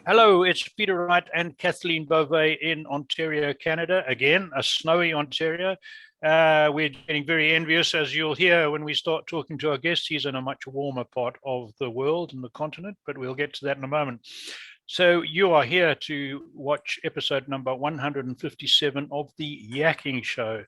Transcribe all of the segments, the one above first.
Hello, it's Peter Wright and Kathleen Beauvais in Ontario, Canada. Again, a snowy Ontario. We're getting very envious, as you'll hear when we start talking to our guests. He's in a much warmer part of the world and the continent, but we'll get to that in a moment. So you are here to watch episode number 157 of the Yakking Show.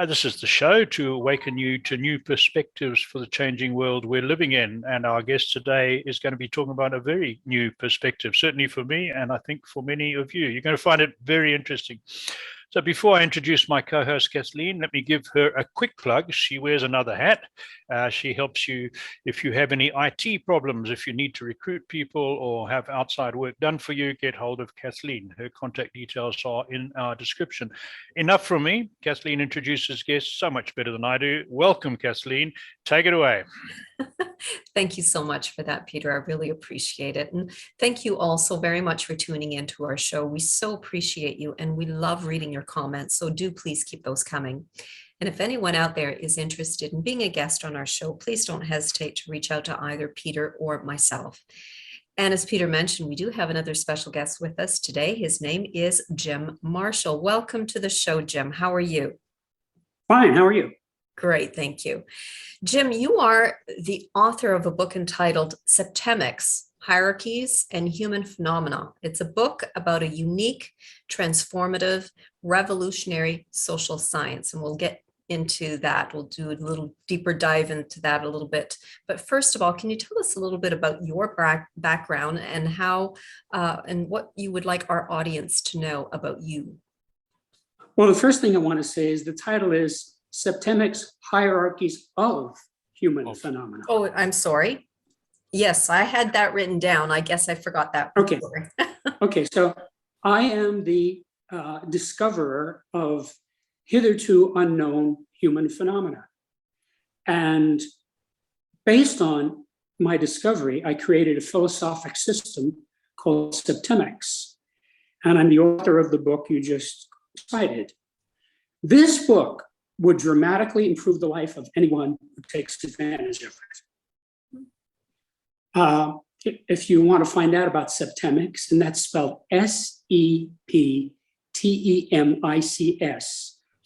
This is the show to awaken you to new perspectives for the changing world we're living in. And our guest today is going to be talking about a very new perspective, certainly for me, and I think for many of you. You're going to find it very interesting. So before I introduce my co-host, Kathleen, let me give her a quick plug. She wears another hat. She helps you if you have any IT problems, if you need to recruit people or have outside work done for you, get hold of Kathleen. Her contact details are in our description. Enough from me. Kathleen introduces guests so much better than I do. Welcome, Kathleen. Take it away. Thank you so much for that, Peter. I really appreciate it. And thank you all so very much for tuning into our show. We so appreciate you and we love reading your comments. So do please keep those coming. And if anyone out there is interested in being a guest on our show, please don't hesitate to reach out to either Peter or myself. And as Peter mentioned, we do have another special guest with us today. His name is Jim Marshall. Welcome to the show, Jim. How are you? Fine. How are you? Great, thank you. Jim, you are the author of a book entitled Septemics, Hierarchies and Human Phenomena. It's a book about a unique, transformative, revolutionary social science, and we'll get into that. We'll do a little deeper dive into that a little bit. But first of all, can you tell us a little bit about your background and how and what you would like our audience to know about you? Well, the first thing I want to say is the title is Septemics, Hierarchies of Human Phenomena. Oh, I'm sorry. Yes, I had that written down. I guess I forgot that. Okay. Okay, so I am the discoverer of hitherto unknown human phenomena. And based on my discovery, I created a philosophic system called Septemics. And I'm the author of the book you just cited. This book would dramatically improve the life of anyone who takes advantage of it. If you want to find out about Septemics, and that's spelled Septemics,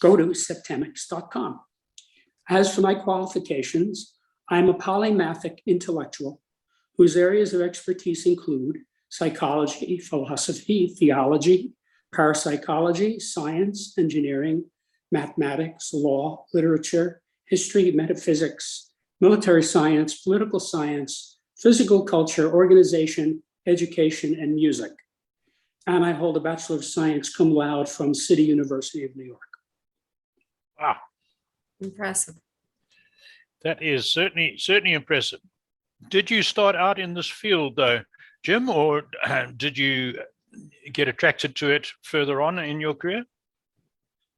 go to septemics.com. As for my qualifications, I'm a polymathic intellectual whose areas of expertise include psychology, philosophy, theology, parapsychology, science, engineering, mathematics, law, literature, history, metaphysics, military science, political science, physical culture, organization, education, and music. And I hold a Bachelor of Science cum laude from City University of New York. Wow. Impressive. That is certainly impressive. Did you start out in this field, though, Jim, or did you get attracted to it further on in your career?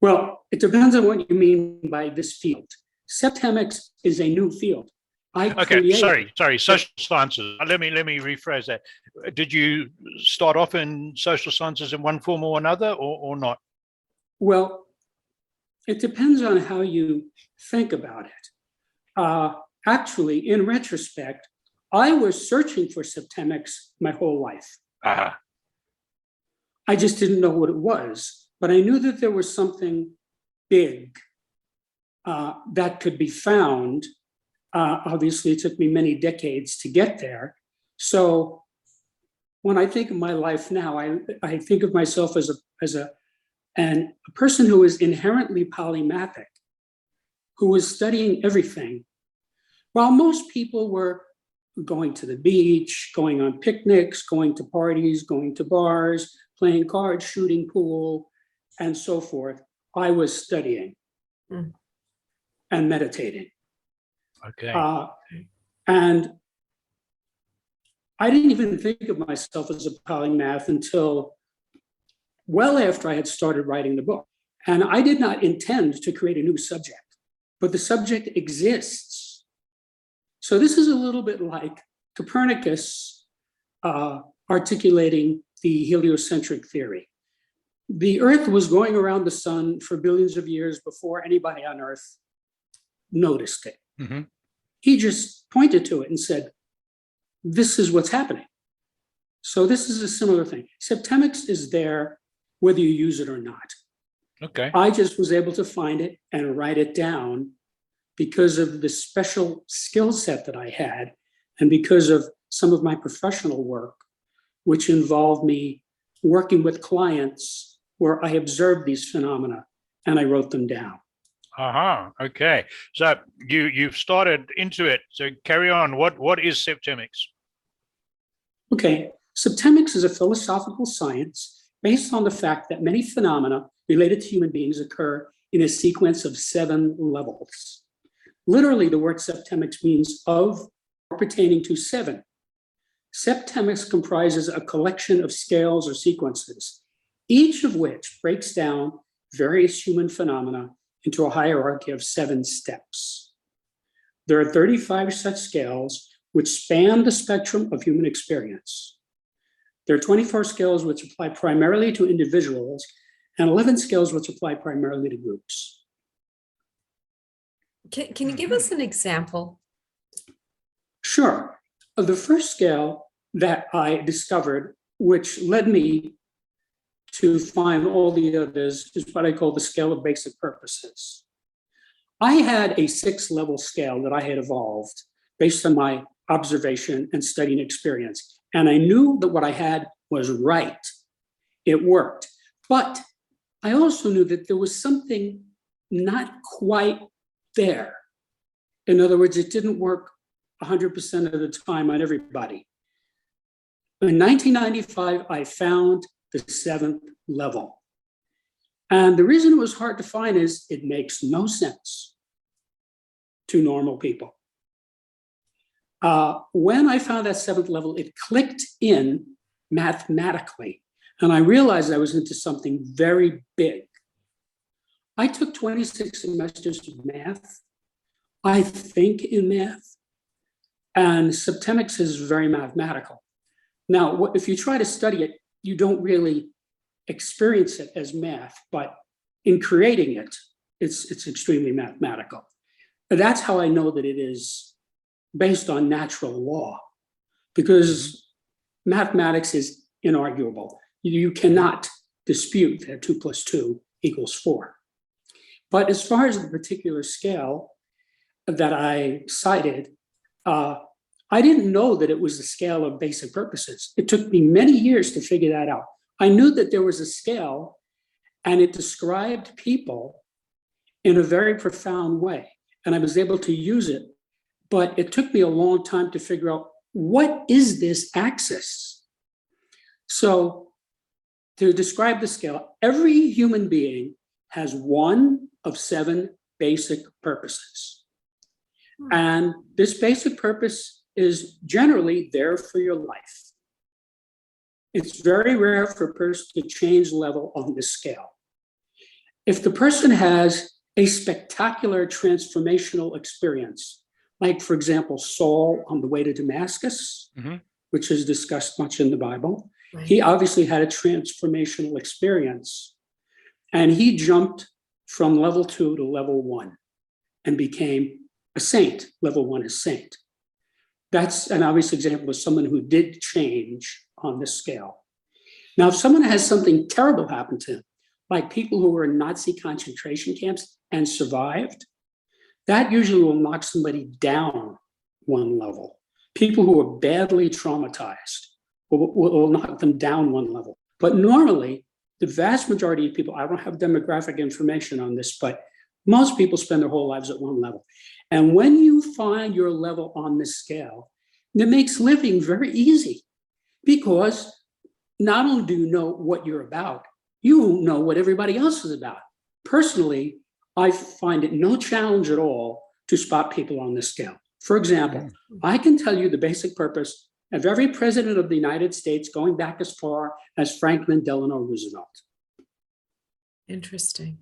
Well, it depends on what you mean by this field. Septemics is a new field. Sorry, social sciences. Let me rephrase that. Did you start off in social sciences in one form or another, or not? Well, it depends on how you think about it. Actually, in retrospect, I was searching for Septemics my whole life. Uh-huh. I just didn't know what it was. But I knew that there was something big that could be found. Obviously, it took me many decades to get there. So when I think of my life now, I think of myself as a person who is inherently polymathic, who was studying everything, while most people were going to the beach, going on picnics, going to parties, going to bars, playing cards, shooting pool, and so forth. I was studying and meditating. Okay. And I didn't even think of myself as a polymath until well after I had started writing the book. And I did not intend to create a new subject, but the subject exists. So this is a little bit like Copernicus articulating the heliocentric theory. The Earth was going around the sun for billions of years before anybody on Earth noticed it. Mm-hmm. He just pointed to it and said, this is what's happening. So this is a similar thing. Septemics is there whether you use it or not. Okay. I just was able to find it and write it down because of the special skill set that I had and because of some of my professional work, which involved me working with clients where I observed these phenomena and I wrote them down. Okay. So you've started into it. So carry on. What is Septemics? Okay, Septemics is a philosophical science based on the fact that many phenomena related to human beings occur in a sequence of 7 levels. Literally, the word septemics means of or pertaining to 7. Septemics comprises a collection of scales or sequences, each of which breaks down various human phenomena into a hierarchy of 7 steps. There are 35 such scales which span the spectrum of human experience. There are 24 scales which apply primarily to individuals and 11 scales which apply primarily to groups. Can you give us an example? Sure. The first scale that I discovered, which led me to find all the others, is what I call the scale of basic purposes. I had a 6-level scale that I had evolved based on my observation and studying experience. And I knew that what I had was right. It worked. But I also knew that there was something not quite there. In other words, it didn't work 100% of the time on everybody. In 1995, I found the 7th level. And the reason it was hard to find is it makes no sense to normal people. When I found that 7th level, it clicked in mathematically, and I realized I was into something very big. I took 26 semesters of math. I think in math, and Septemics is very mathematical. Now, if you try to study it, you don't really experience it as math, but in creating it, it's extremely mathematical. And that's how I know that it is based on natural law, because mathematics is inarguable. You cannot dispute that 2 + 2 = 4. But as far as the particular scale that I cited, I didn't know that it was a scale of basic purposes. It took me many years to figure that out. I knew that there was a scale and it described people in a very profound way. And I was able to use it, but it took me a long time to figure out, what is this axis? So to describe the scale, every human being has one of 7 basic purposes. And this basic purpose is generally there for your life. It's very rare for a person to change level on this scale. If the person has a spectacular transformational experience, like, for example, Saul on the way to Damascus, which is discussed much in the Bible, Right. he obviously had a transformational experience, and he jumped from level 2 to level 1 and became a saint. Level 1 is saint. That's an obvious example of someone who did change on this scale. Now, if someone has something terrible happen to him, like people who were in Nazi concentration camps and survived, that usually will knock somebody down 1 level. People who are badly traumatized will knock them down 1 level. But normally, the vast majority of people, I don't have demographic information on this, but most people spend their whole lives at 1 level. And when you find your level on this scale, it makes living very easy, because not only do you know what you're about, you know what everybody else is about. Personally, I find it no challenge at all to spot people on this scale. For example, I can tell you the basic purpose of every president of the United States, going back as far as Franklin Delano Roosevelt. Interesting.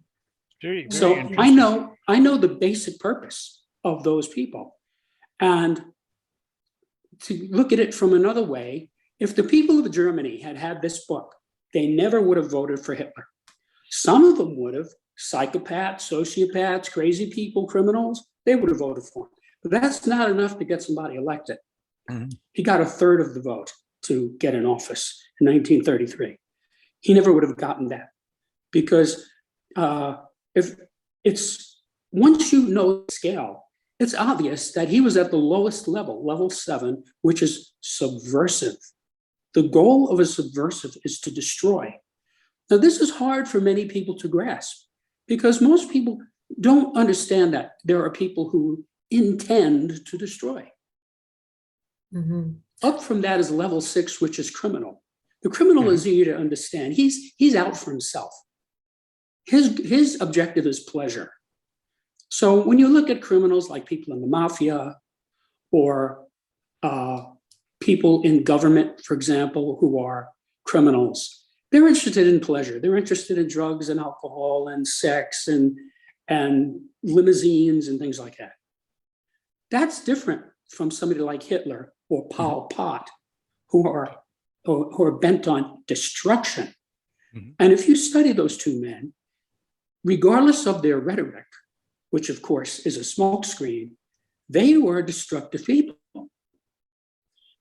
Very, very So interesting. I know the basic purpose of those people. And to look at it from another way, if the people of Germany had had this book, they never would have voted for Hitler. Some of them would have, psychopaths, sociopaths, crazy people, criminals, they would have voted for him. But that's not enough to get somebody elected. He got 1/3 of the vote. to get in office in 1933. He never would have gotten that, because if it's once you know the scale, it's obvious that he was at the lowest level, level 7, which is subversive. The goal of a subversive is to destroy. Now, this is hard for many people to grasp, because most people don't understand that there are people who intend to destroy. Mm-hmm. Up from that is level 6, which is criminal. The criminal is easy to understand. He's out for himself. His objective is pleasure. So when you look at criminals like people in the mafia or people in government, for example, who are criminals, they're interested in pleasure. They're interested in drugs and alcohol and sex and limousines and things like that. That's different from somebody like Hitler or Pol Pot, who are bent on destruction. Mhm. And if you study those two men, regardless of their rhetoric, which of course is a smokescreen, they were destructive people. And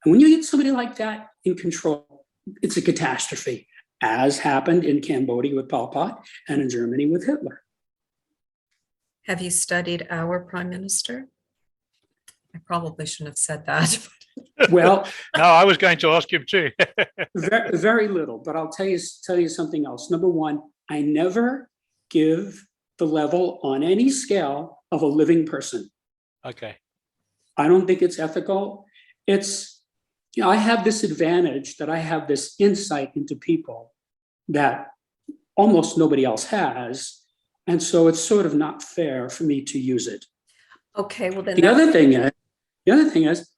when you get somebody like that in control, it's a catastrophe, as happened in Cambodia with Pol Pot and in Germany with Hitler. Have you studied our prime minister? I probably shouldn't have said that. Well, No, I was going to ask him too. very, very little, but I'll tell you something else. Number one, I never give the level on any scale of a living person. Okay. I don't think it's ethical. It's, I have this advantage that I have this insight into people that almost nobody else has. And so it's sort of not fair for me to use it. Okay, well then. The other thing is,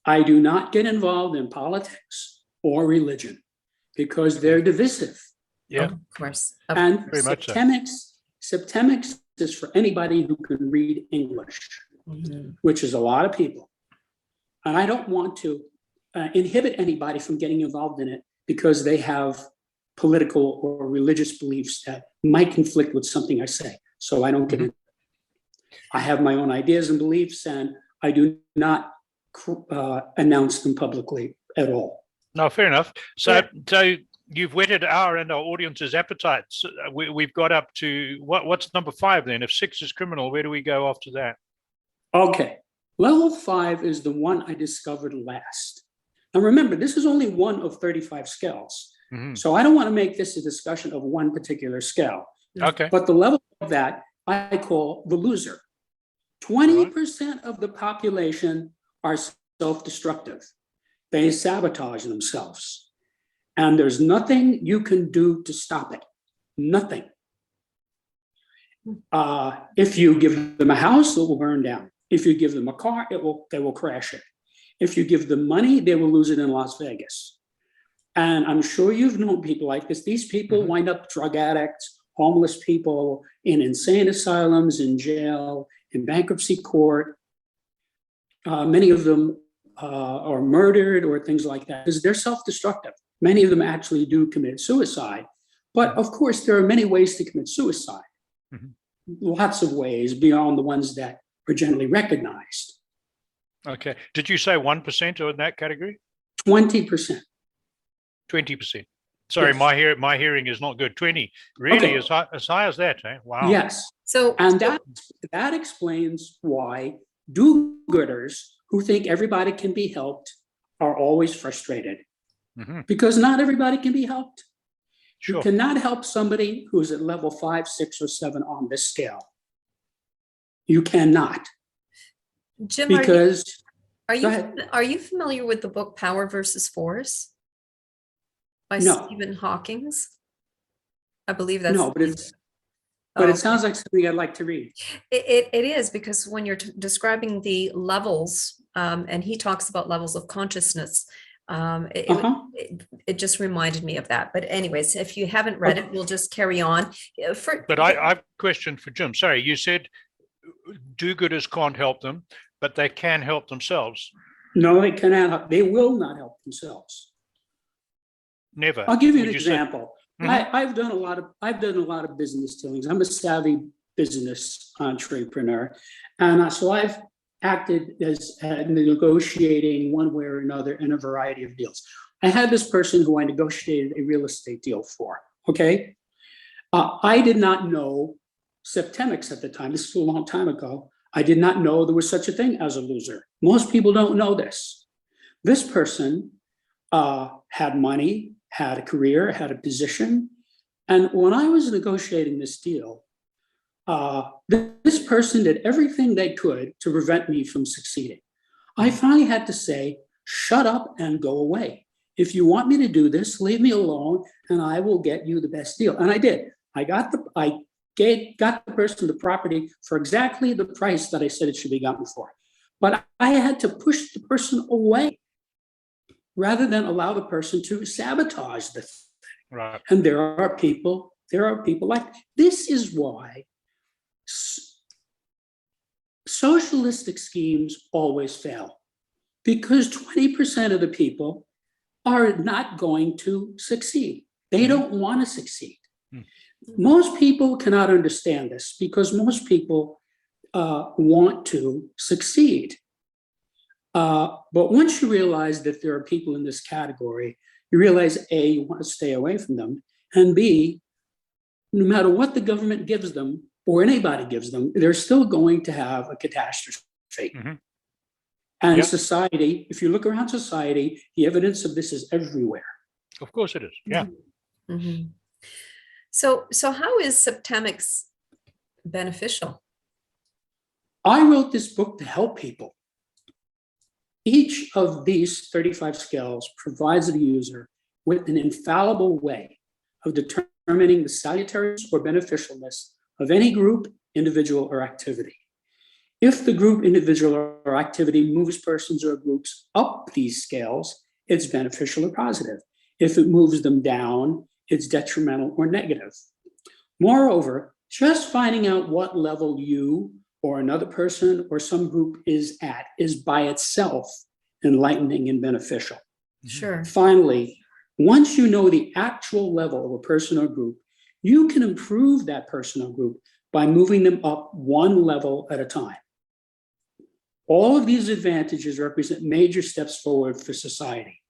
I do not get involved in politics or religion because they're divisive. Yeah. Of course. And Very much so. Septemics is for anybody who can read English, which is a lot of people. And I don't want to inhibit anybody from getting involved in it because they have political or religious beliefs that might conflict with something I say. So I don't get into it. I have my own ideas and beliefs, and I do not announce them publicly at all. No, fair enough. So you've whetted our and our audience's appetites. We've got up to what's number 5 then? If 6 is criminal, where do we go after that? Okay, level 5 is the one I discovered last. Now remember, this is only one of 35 scales. So I don't want to make this a discussion of one particular scale. Okay. But the level of that I call the loser. 20% of the population are self-destructive. They sabotage themselves. And there's nothing you can do to stop it. Nothing. If you give them a house, it will burn down. If you give them a car, they will crash it. If you give them money, they will lose it in Las Vegas. And I'm sure you've known people like this. These people wind up drug addicts, homeless people, in insane asylums, in jail, in bankruptcy court. Many of them are murdered or things like that because they're self-destructive. Many of them actually do commit suicide. But of course, there are many ways to commit suicide. Lots of ways beyond the ones that are generally recognized. Okay. Did you say 1% or in that category? 20%. 20%. Sorry, Yes. my hearing is not good. 20. Really, as high as that, eh? Wow. Yes. So And that explains why do-gooders who think everybody can be helped are always frustrated. Because not everybody can be helped. Sure. You cannot help somebody who's at level 5, 6, or 7 on this scale. You cannot. Jim, Because are go ahead. you familiar with the book Power versus Force by No. Stephen Hawking? I believe that's No, but it sounds like something I'd like to read. It is, because when you're describing the levels, and he talks about levels of consciousness, it just reminded me of that. But anyways, if you haven't read it, we'll just carry on. But I have a question for Jim. Sorry, you said do-gooders can't help them, but they can help themselves. No, they cannot help. They will not help themselves. Never. I'll give you an Would you say- example. I've done a lot of business dealings. I'm a savvy business entrepreneur, and so I've acted as negotiating one way or another in a variety of deals. I had this person who I negotiated a real estate deal for, okay? I did not know Septemics at the time. This is a long time ago. I did not know there was such a thing as a loser. Most people don't know this. This person had money, had a career, had a position. And when I was negotiating this deal, this person did everything they could to prevent me from succeeding. I finally had to say, shut up and go away. If you want me to do this, leave me alone and I will get you the best deal. And I did. I got the person the property for exactly the price that I said it should be gotten for. But I had to push the person away rather than allow the person to sabotage the thing. Right. And there are people like this. Is why socialistic schemes always fail, because 20% of the people are not going to succeed. They don't want to succeed. Most people cannot understand this because most people want to succeed. But once you realize that there are people in this category, you realize A, you want to stay away from them, and B, no matter what the government gives them or anybody gives them, they're still going to have a catastrophe. And society, if you look around society, the evidence of this is everywhere. Of course it is. Yeah. So how is Septemics beneficial? I wrote this book to help people. Each of these 35 scales provides the user with an infallible way of determining the salutariness or beneficialness of any group, individual, or activity. If the group, individual, or activity moves persons or groups up these scales, it's beneficial or positive. If it moves them down, it's detrimental or negative. Moreover, just finding out what level you or another person or some group is at is by itself enlightening and beneficial. Sure. Finally, once you know the actual level of a person or group, you can improve that person or group by moving them up one level at a time. All of these advantages represent major steps forward for society.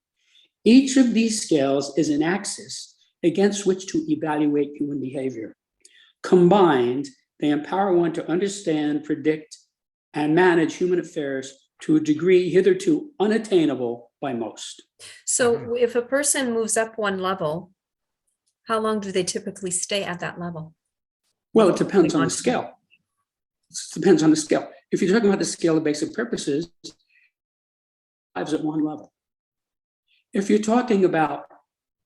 Each of these scales is an axis against which to evaluate human behavior. Combined, they empower one to understand, predict, and manage human affairs to a degree hitherto unattainable by most. So if a person moves up one level, how long do they typically stay at that level? Well, it depends on the scale. It depends on the scale. If you're talking about the scale of basic purposes, lives at one level. If you're talking about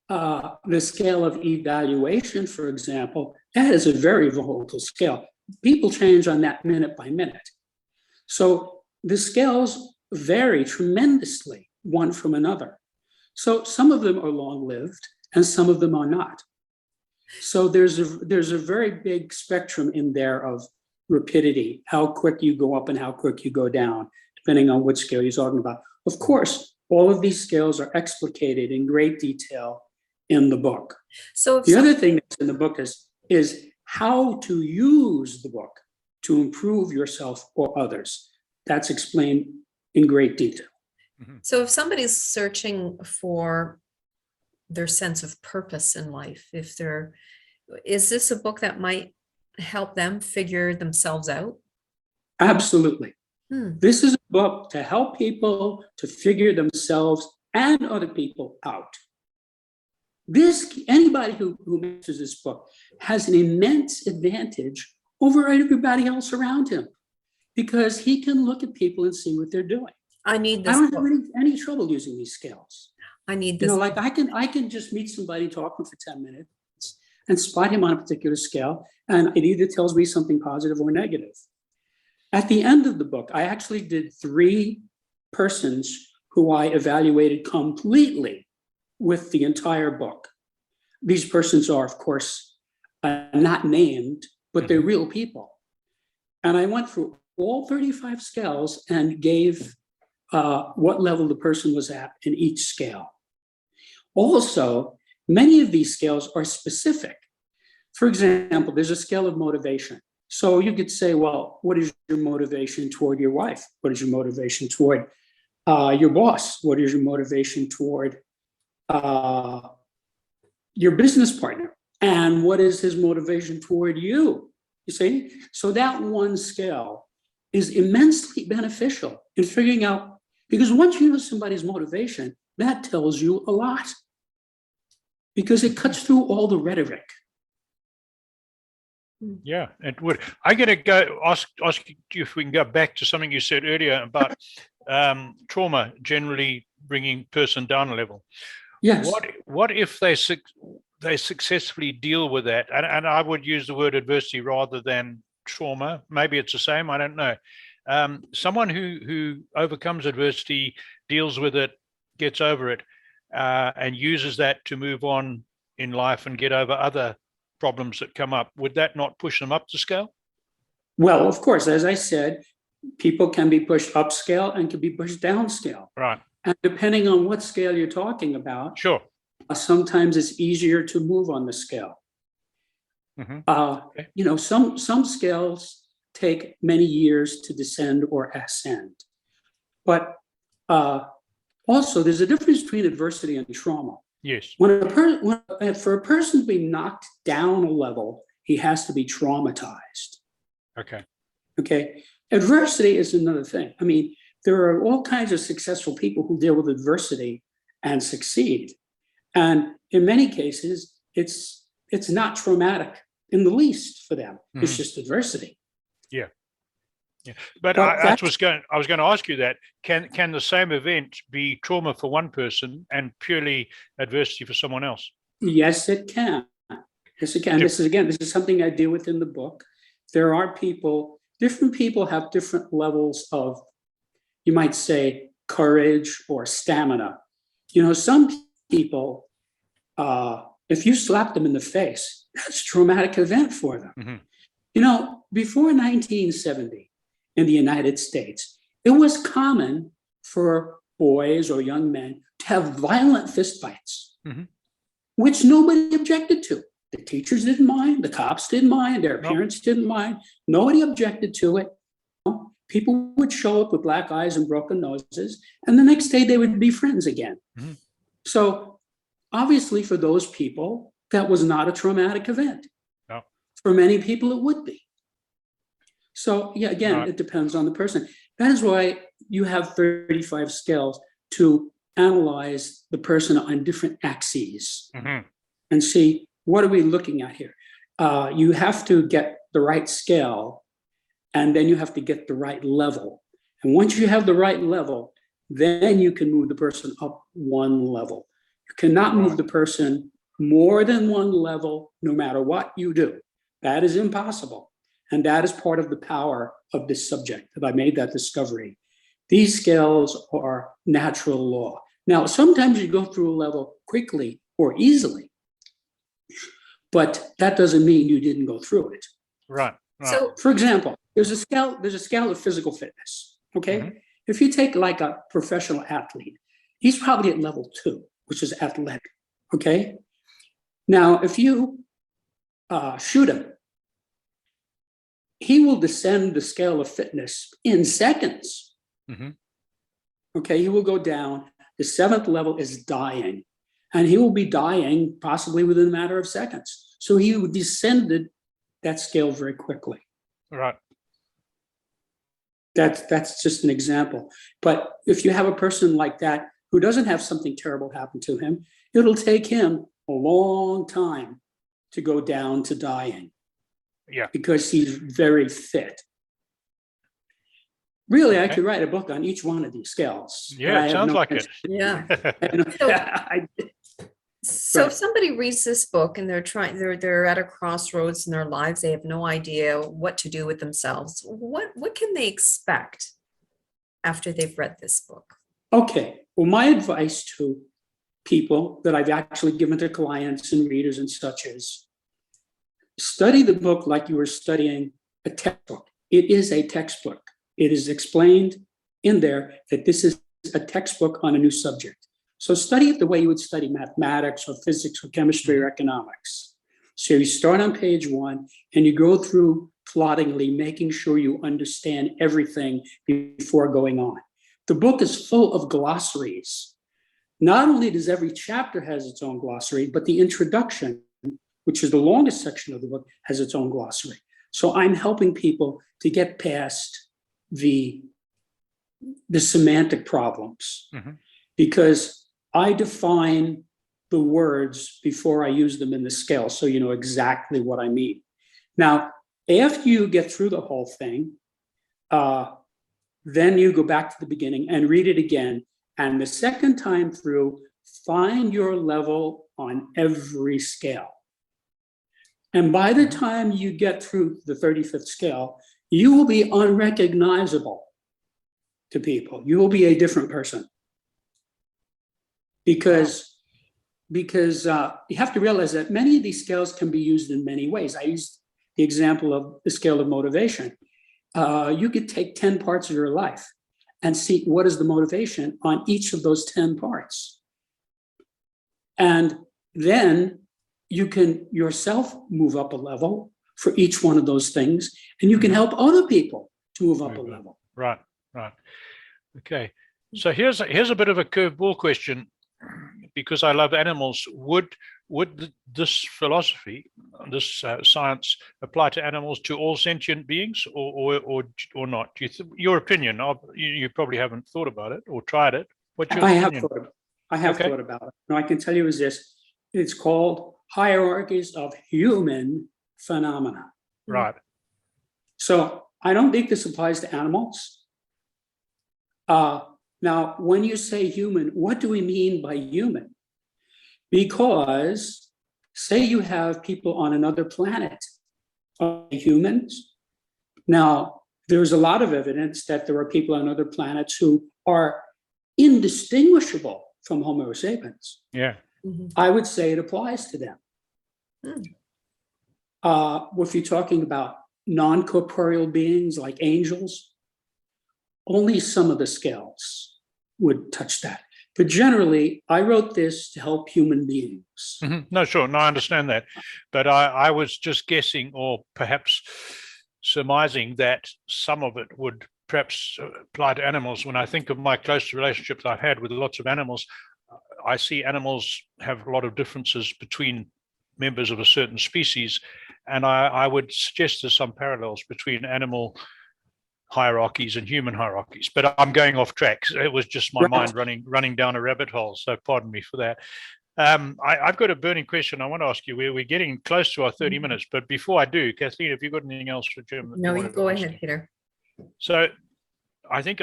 the scale of evaluation, for example, that is a very volatile scale. People change on that minute by minute. So the scales vary tremendously one from another. So some of them are long-lived and some of them are not. So there's a very big spectrum in there of rapidity, how quick you go up and how quick you go down, depending on which scale you're talking about. Of course, all of these scales are explicated in great detail in the book. So the other thing that's in the book is how to use the book to improve yourself or others. That's explained in great detail. So if somebody's searching for their sense of purpose in life, is this a book that might help them figure themselves out? Absolutely. This is a book to help people to figure themselves and other people out. Anybody who masters this book has an immense advantage over everybody else around him, because he can look at people and see what they're doing. I need this. I don't have any trouble using these scales. I need this. Like I can just meet somebody talking for 10 minutes and spot him on a particular scale, and it either tells me something positive or negative. At the end of the book, I actually did 3 persons who I evaluated completely with the entire book. These persons are, of course, not named, but they're real people. And I went through all 35 scales and gave what level the person was at in each scale. Also, many of these scales are specific. For example, there's a scale of motivation. So you could say, well, what is your motivation toward your wife? What is your motivation toward your boss? What is your motivation toward your business partner, and what is his motivation toward you? You see? So that one scale is immensely beneficial in figuring out, because once you know somebody's motivation, that tells you a lot, because it cuts through all the rhetoric. Yeah, it would. I'm going to go ask you if we can go back to something you said earlier about trauma generally bringing person down a level. Yes. What if they successfully deal with that? And I would use the word adversity rather than trauma. Maybe it's the same. I don't know. Someone who overcomes adversity, deals with it, gets over it, and uses that to move on in life and get over other problems that come up, would that not push them up the scale? Well, of course, as I said, people can be pushed upscale and can be pushed downscale. Right. And depending on what scale you're talking about, Sure. Sometimes it's easier to move on the scale. Mm-hmm. Okay. You know, some scales take many years to descend or ascend. But also, there's a difference between adversity and trauma. Yes. For a person to be knocked down a level, he has to be traumatized. Okay. Okay. Adversity is another thing. I mean, there are all kinds of successful people who deal with adversity and succeed. And in many cases, it's not traumatic in the least for them. Mm-hmm. It's just adversity. Yeah. Yeah. But I was going to ask you that. Can the same event be trauma for one person and purely adversity for someone else? Yes, it can. Yes, it can. This is something I deal with in the book. There are different people have different levels of, you might say, courage or stamina. You know, some people, if you slap them in the face, that's a traumatic event for them. Mm-hmm. You know, before 1970 in the United States, it was common for boys or young men to have violent fistfights, mm-hmm. which nobody objected to. The teachers didn't mind, the cops didn't mind, their parents didn't mind. Nobody objected to it. People would show up with black eyes and broken noses, and the next day they would be friends again. Mm-hmm. So obviously for those people, that was not a traumatic event. No. For many people, it would be. So yeah, again, it depends on the person. That is why you have 35 scales to analyze the person on different axes, mm-hmm. and see, what are we looking at here? You have to get the right scale, and then you have to get the right level. And once you have the right level, then you can move the person up one level. You cannot move the person more than one level, no matter what you do. That is impossible. And that is part of the power of this subject, that I made that discovery. These scales are natural law. Now, sometimes you go through a level quickly or easily, but that doesn't mean you didn't go through it. Right. So, for example, there's a scale of physical fitness. Okay. Mm-hmm. If you take like a professional athlete, he's probably at level 2, which is athletic. Okay. Now, if you shoot him, he will descend the scale of fitness in seconds. Mm-hmm. Okay, he will go down. The 7th level is dying, and he will be dying possibly within a matter of seconds. So he descended that scale very quickly. Right. That's just an example. But if you have a person like that who doesn't have something terrible happen to him, it'll take him a long time to go down to dying. Yeah. Because he's very fit. Really, I could write a book on each one of these scales. Yeah, it sounds like it. Yeah. So if somebody reads this book and they're at a crossroads in their lives, they have no idea what to do with themselves. What can they expect after they've read this book? Okay. Well, my advice to people that I've actually given to clients and readers and such is, study the book like you were studying a textbook. It is a textbook. It is explained in there that this is a textbook on a new subject. So study it the way you would study mathematics or physics or chemistry or economics. So you start on page 1 and you go through ploddingly, making sure you understand everything before going on. The book is full of glossaries not only does every chapter has its own glossary, but the introduction, which is the longest section of the book, has its own glossary. So I'm helping people to get past the semantic problems, because I define the words before I use them in the scale, so you know exactly what I mean. Now, after you get through the whole thing, then you go back to the beginning and read it again. And the second time through, find your level on every scale. And by the time you get through the 35th scale, you will be unrecognizable to people. You will be a different person. Because you have to realize that many of these scales can be used in many ways. I used the example of the scale of motivation. You could take 10 parts of your life and see what is the motivation on each of those 10 parts. And then you can yourself move up a level for each one of those things, and you can help other people to move up a level. Right. Okay. So here's a bit of a curveball question, because I love animals. Would this philosophy, this science, apply to animals, to all sentient beings, or not? Your opinion? You probably haven't thought about it or tried it. What's your opinion? I have thought about it. No, I can tell you is this. It's called hierarchies of human phenomena. Right. So I don't think this applies to animals. Now, when you say human, what do we mean by human? Because say you have people on another planet, humans. Now, there's a lot of evidence that there are people on other planets who are indistinguishable from Homo sapiens. Yeah. I would say it applies to them. If you're talking about non-corporeal beings like angels, only some of the scales would touch that. But generally, I wrote this to help human beings. No, sure. No, I understand that. But I was just guessing, or perhaps surmising, that some of it would perhaps apply to animals. When I think of my close relationships I've had with lots of animals, I see animals have a lot of differences between members of a certain species. And I would suggest there's some parallels between animal hierarchies and human hierarchies, but I'm going off track. It was just my mind running down a rabbit hole. So pardon me for that. I've got a burning question I want to ask you. We're getting close to our 30 minutes, but before I do, Kathleen, have you got anything else for Jim? No, you go ahead, Peter. So I think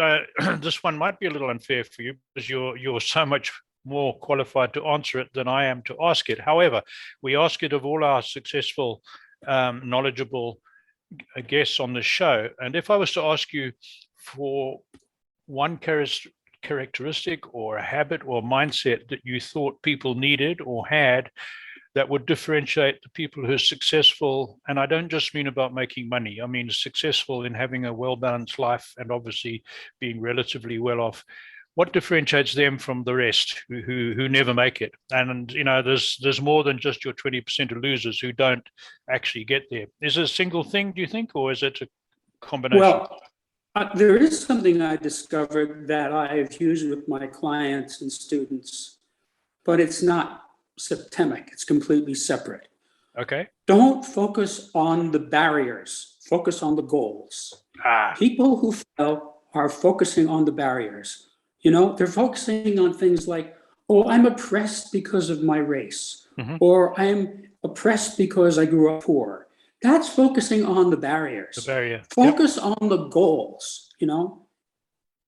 this one might be a little unfair for you, because you're so much more qualified to answer it than I am to ask it. However, we ask it of all our successful, knowledgeable guests on the show. And if I was to ask you for one characteristic or a habit or mindset that you thought people needed or had that would differentiate the people who are successful, and I don't just mean about making money, I mean successful in having a well-balanced life and obviously being relatively well off, what differentiates them from the rest who never make it? And you know, there's more than just your 20% of losers who don't actually get there. Is it a single thing, do you think, or is it a combination? Well, there is something I discovered that I've used with my clients and students, but it's not septemic. It's completely separate. Okay. Don't focus on the barriers. Focus on the goals. People who fail are focusing on the barriers. You know, they're focusing on things like, oh, I'm oppressed because of my race, or I'm oppressed because I grew up poor. That's focusing on the barriers. The barrier. Focus on the goals, you know.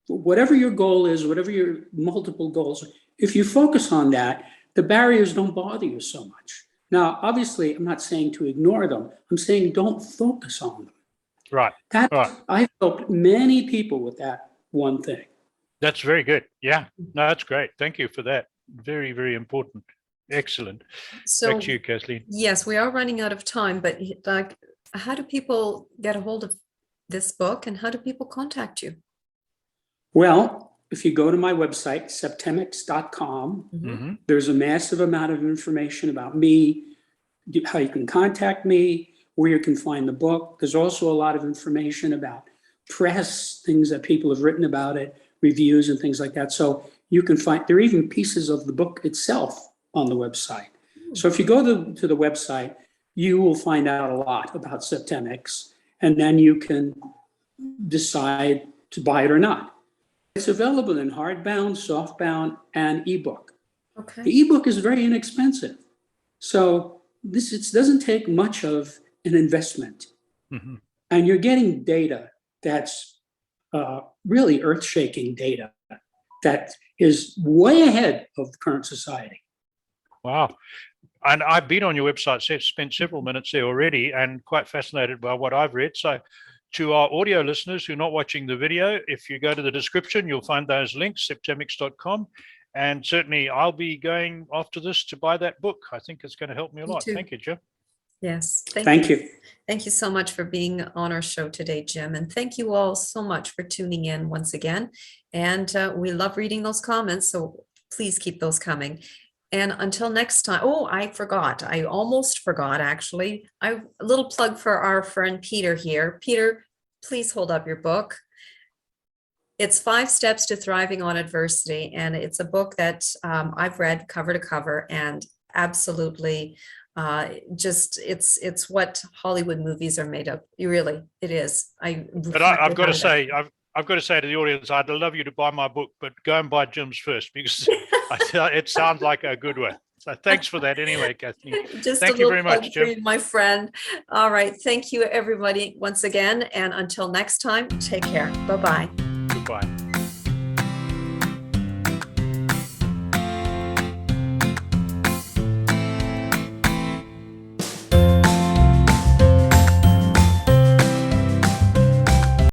Whatever your goal is, whatever your multiple goals, if you focus on that, the barriers don't bother you so much. Now, obviously, I'm not saying to ignore them. I'm saying don't focus on them. Right. I've helped many people with that one thing. That's very good. Yeah, no, that's great. Thank you for that. Very, very important. Excellent. So, back to you, Kathleen. Yes, we are running out of time, but like, how do people get a hold of this book, and how do people contact you? Well, if you go to my website, septemics.com, there's a massive amount of information about me, how you can contact me, where you can find the book. There's also a lot of information about press, things that people have written about it, reviews and things like that. So you can find, there are even pieces of the book itself on the website. So if you go to the website, you will find out a lot about Septemics, and then you can decide to buy it or not. It's available in hardbound, softbound, and ebook. Okay. The ebook is very inexpensive. So it doesn't take much of an investment. Mm-hmm. And you're getting data that's really earth-shaking data that is way ahead of the current society. Wow. And I've been on your website, spent several minutes there already, and quite fascinated by what I've read. So to our audio listeners who are not watching the video, if you go to the description, you'll find those links, septemics.com. And certainly I'll be going after this to buy that book. I think it's going to help me a lot. too. Thank you, Jim. Yes. Thank you. Thank you so much for being on our show today, Jim. And thank you all so much for tuning in once again. And we love reading those comments, so please keep those coming. And until next time, oh, I forgot. I almost forgot, actually. A little plug for our friend Peter here. Peter, please hold up your book. It's 5 Steps to Thriving on Adversity. And it's a book that I've read cover to cover, and absolutely it's what Hollywood movies are made of. It is. But I've got to say, I've got to say to the audience, I'd love you to buy my book, but go and buy Jim's first, because it sounds like a good one. So thanks for that anyway, Kathleen. Thank you very much, Jim. My friend. All right. Thank you, everybody, once again. And until next time, take care. Bye-bye. Goodbye.